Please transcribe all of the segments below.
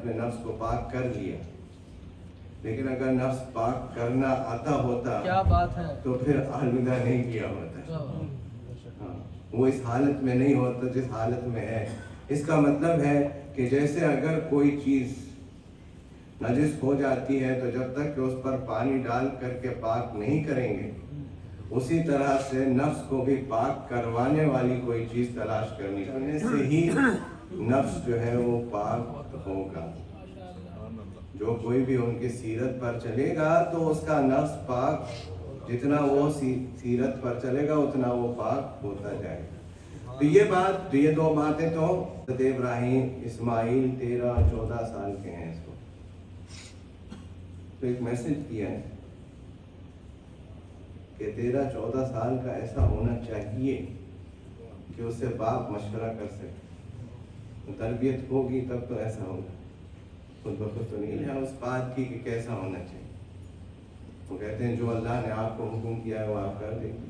अपने नफ्स को पाक कर लिया, लेकिन अगर नफ्स पाक करना आता होता क्या बात है, तो फिर आलूदा नहीं किया होता। हाँ, वो इस हालत में नहीं होता जिस हालत में है। इसका मतलब है कि जैसे अगर कोई चीज़ नजिस हो जाती है तो जब तक कि उस पर पानी डाल करके पाक नहीं करेंगे, उसी तरह से नफ्स को भी पाक करवाने वाली कोई चीज़ तलाश करने से ही नफ्स जो है वो पाक होगा। जो कोई भी उनकी सीरत पर चलेगा तो उसका नफ्स पाक, जितना वो सीरत पर चलेगा उतना वो पाक होता जाएगा। तो ये दो बातें तो इब्राहिम इस्माइल 13-14 साल के हैं। इसको तो एक मैसेज किया है कि 13-14 साल का ऐसा होना चाहिए कि उससे बाप मशवरा कर सके। तरबियत होगी तब तो ऐसा होगा, खुद ब खुद तो नहीं है उस बात की कि कैसा होना चाहिए। वो कहते हैं जो अल्लाह ने आपको हुक्म किया है वो आप कर देंगे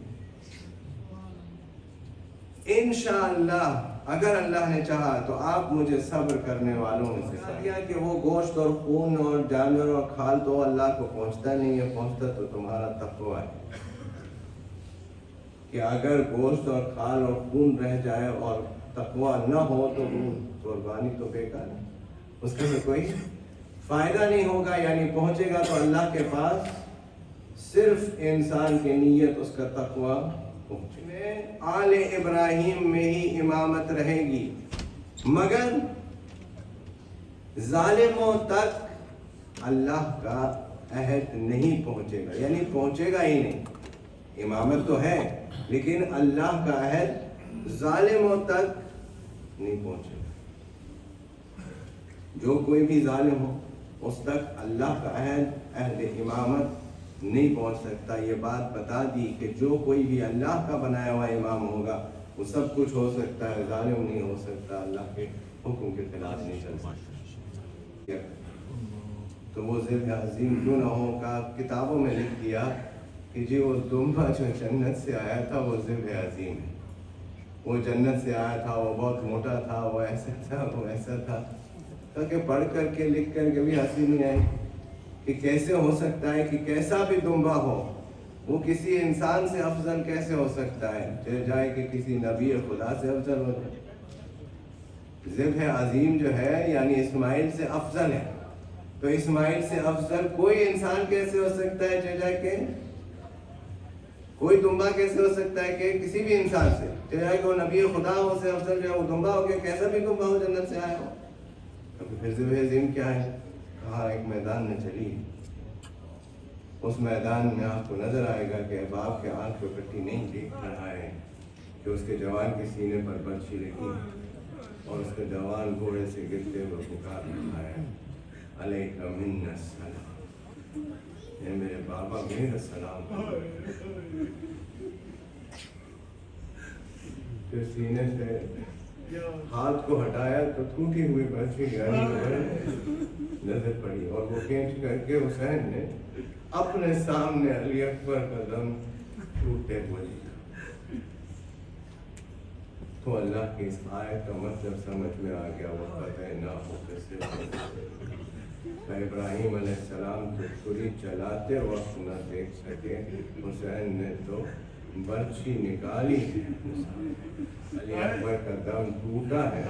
इंशाअल्लाह। अगर अल्लाह ने चाहा तो आप मुझे सब्र करने वालों में से दिया कि वो गोश्त और खून और जानवर और खाल तो अल्लाह को पहुंचता नहीं है, पहुंचता तो तुम्हारा तक़वा है कि अगर गोश्त और खाल और खून रह जाए और तक़वा न हो तो कुर्बानी तो बेकार है, उसका तो कोई फायदा नहीं होगा। यानी पहुंचेगा तो अल्लाह के पास सिर्फ इंसान की नीयत, उसका तक़वा पहुंचे। आले इब्राहिम में ही इमामत रहेगी, मगर जालिमों तक अल्लाह का अहद नहीं पहुंचेगा, यानी पहुंचेगा ही नहीं। इमामत तो है लेकिन अल्लाह का अहद जालिमों तक नहीं पहुंचेगा। जो कोई भी जालिम हो उस तक अल्लाह का अहद इमामत नहीं पहुंच सकता। ये बात बता दी कि जो कोई भी अल्लाह का बनाया हुआ इमाम होगा वो सब कुछ हो सकता है, जालिम नहीं हो सकता, अल्लाह के हुक्म के खिलाफ नहीं चल सकता। तो वो ज़िब्ह अज़ीम क्यों ना हो का किताबों में लिख दिया कि जी वो दुम्बा जो जन्नत से आया था वो ज़िब्ह अज़ीम है। वो जन्नत से आया था, वो बहुत मोटा था, वो ऐसा था, वो ऐसा था, ताकि पढ़ करके लिख करके भी हंसी नहीं आई कि कैसे हो सकता है कि कैसा भी दुम्बा हो वो किसी इंसान से अफजल कैसे हो सकता है, चल जाए कि किसी नबी खुदा से अफजल हो जाए। ज़िब्ह अज़ीम जो है यानी इस्माइल से अफजल है, तो इस्माइल से अफजल कोई इंसान कैसे हो सकता है, चल जाए कि कोई दुम्बा कैसे हो सकता है कि किसी भी इंसान से, चल जाए कि वो नबी खुदा हो से अफजल जो है वो दुम्बा हो गया, कैसा भी दुम्बा हो जन्नत से आया हो। तो फिर ज़िब्ह अज़ीम क्या है, कहा एक मैदान में चली, उस मैदान में आपको नजर आएगा कि बाप के आंख पे पट्टी नहीं देख रहा है कि उसके जवान के सीने पर बर्छी लगी और उसके जवान घोड़े से गिरते हुए पुकार रहा है, अलैका मिन्ना सलाम, ये मेरे बाबा मेरा सलाम। फिर सीने से हाथ को हटाया तो टूटी हुई बर्छी नजर पड़ी और वो खींच करके हुसैन ने अपने सामने अली अकबर का दम टूटते हुए देखा। तो अल्लाह की इस आयत का मतलब समझ में आ गया, वो पता ना हो कैसे इब्राहिम अलैहिस्सलाम तो छुरी चलाते वक्त न देख सके, हुसैन ने तो बर्छी निकाली, अली अकबर का दम टूटा है